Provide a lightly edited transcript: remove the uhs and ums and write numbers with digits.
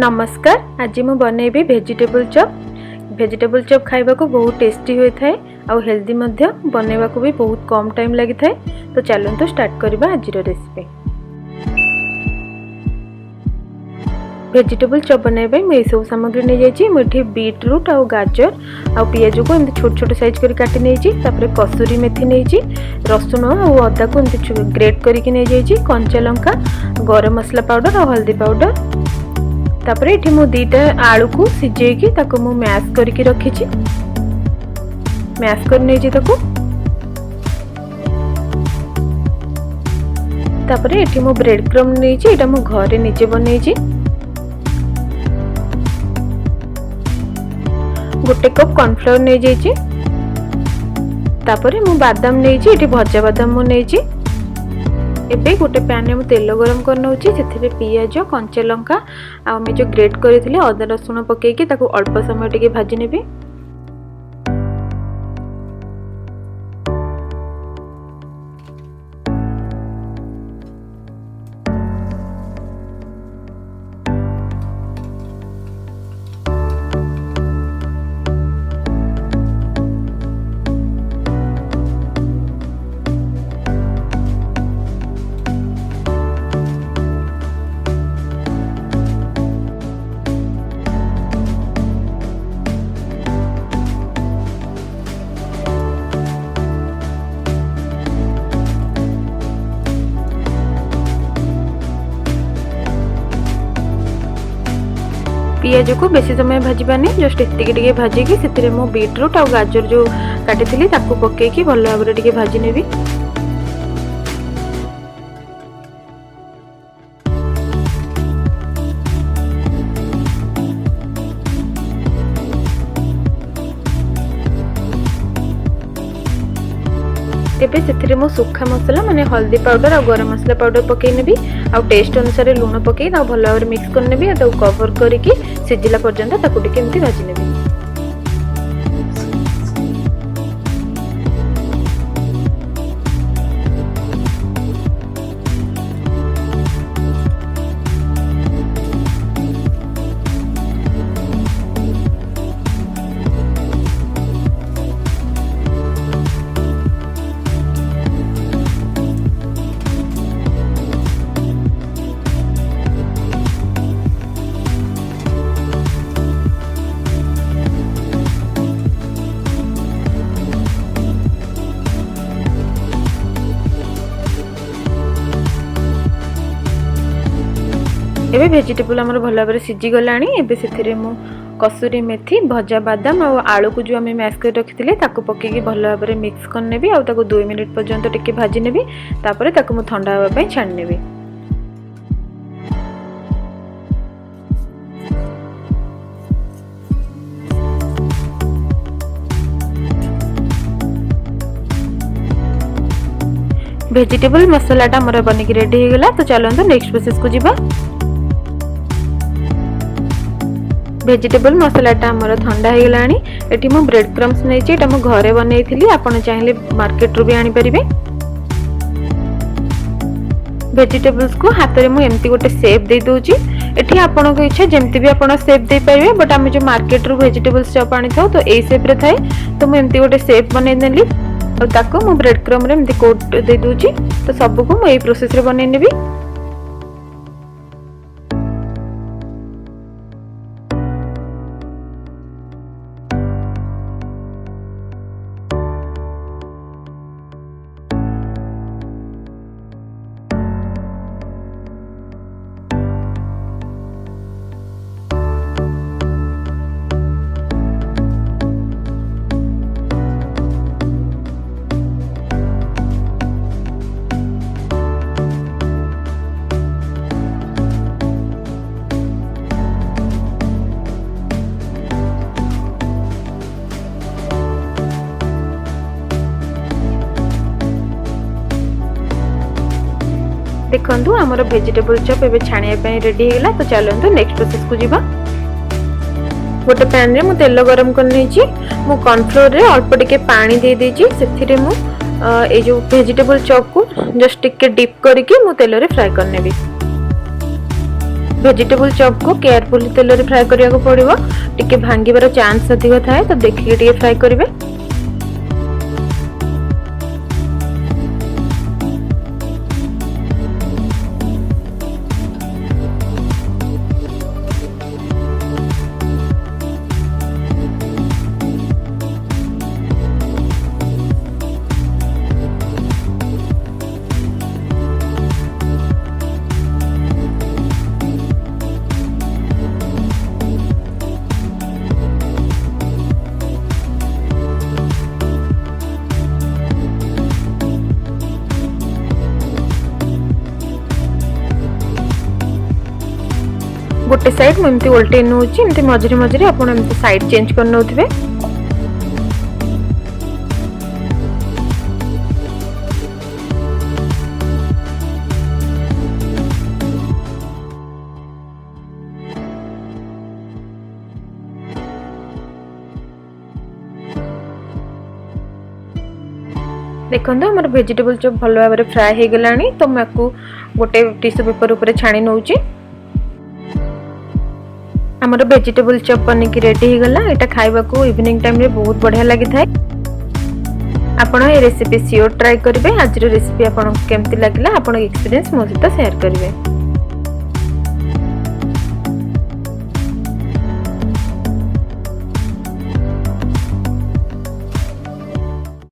नमस्कार। आज मैं बनैबी वेजिटेबल चॉप खाइबा को बहुत टेस्टी होता है और हेल्दी बनैबा को भी बहुत कम टाइम लगी था। तो चलते स्टार्ट करबा आज रेसिपी। वेजिटेबल चॉप बनैबा मैं सब सामग्री नहीं जाइए। मुझे बीटरूट और गाजर और पियाज को एम छोट छोट साइज कर काटी नहीं। कसूरी मेथी नहीं, रसुण और अदा को एम ग्रेट करके नहीं जाइए। कंचा लंका, गरम मसला पाउडर और हल्दी पाउडर। तापर एठी मु दीटा आलू को सिजेकी ताको मु मैश करके रखिछि। मैश कर नै जे ताको। तापर एठी मु ब्रेड क्रम्ब नै जे, एटा मु घरे निजे बनै जे। गोटे कप कॉर्नफ्लोर नै जे जे। तापर मु बादाम नै जे, एठी भजा बादाम मु नै जे। एबे गोटे पैन में तेल गरम कर नौची। से पियाज, कंचा लंका आ मैं जो ग्रेट करथिले अदा रसुण पकेकी ताको अल्प समय टिके भाजी नेबी। पियाज को बेसी समय भाजबानी, जस्ट एतिके भाजिकी से मो बीटरूट और गाजर जो काटी ताकू पकेकी भल भाव टिके भाजी नेबी। एबे से मो सुखा मसला माने हल्दी पाउडर और गरम मसला पाउडर पकई नेबी और टेस्ट अनुसार लूण पकई भल भाव मिक्स कर नेबी। कवर करके सिझिला पर्यंत ताकू टिके एमती भाजी नेबी। एबे वेजिटेबल हमर भल भाव सिझी गलानी। एबे से मु कसूरी मेथी, भजा बादाम और आलू को जो आम मैश कर रखी ताकू पकेकी भल भाव मिक्स कर नेबी और ताकू 2 मिनिट पर्यंत टिके भाजी नेबी। तापर ताकू मु ठंडा होबा पई छाणी नेबी। वेजिटेबल मसालाटा हमर बनिकी रेडी हो गला। तो चलंतु नेक्स्ट प्रोसेस को जिबा। वेजिटेबल मसालाटा हमर ठंडा हो गलानी। एठी मु ब्रेड क्रम्स नै छी, एटा मु घरे बनैथिली, आपण चाहिले मार्केट रो भी आनी परिबे। वेजिटेबल्स को हाथ रे मु एम्ति गोटे शेप दे दोची। एठी आपण को इच्छा जेम्ति भी आपण शेप दे परिबे, बट हम जो मार्केट रो वेजिटेबल्स चॉप आनी थाउ तो ए शेप रे थाए। तो मु एम्ति गोटे शेप बनै नेली और ताको मु ब्रेड क्रम्ब रे एम्ति कोट दे दोची। तो सब को मु ए प्रोसेस रे बनै नेबी। देखंतु हमर वेजिटेबल चॉप एबे छाणिया पई रेडी हेगला। तो चलंतु नेक्स्ट प्रोसेस को जिबा। गोटे पैन रे मु तेल गरम कर नै छी। मु कॉर्नफ्लोर रे अल्प टिके पानी दे दे छी। सेथिरे मु ए जो वेजिटेबल चॉप को जस्ट टिके डिप करके मु तेल रे फ्राई कर नेबी। वेजिटेबल चॉप को केयरफुली तेल रे फ्राई करिया को पड़िबो, टिके भांगीबार चांस अधिक थाए तो देखिके टिके फ्राई करिवे। गोटे साइड मुझे उल्टे नौची, एमती मझे मझे आप साइड चेंज कर नौथिबे। देखो हमर वेजिटेबल चॉप भल भाव फ्राए हो गलानी, तो मैं गोटे टिश्यू पेपर ऊपर छाणी नौची। हमर वेजिटेबल चॉप बनिकी रेडी हो गला। एटा खाइबा को इवनिंग टाइम रे बहुत बढ़िया लगी थाए। आपण ए रेसिपी श्योर ट्राई करिवे। आज रो रेसिपी आपण केमती लागला, आपण एक्सपीरियंस मो सहित शेयर करिवे।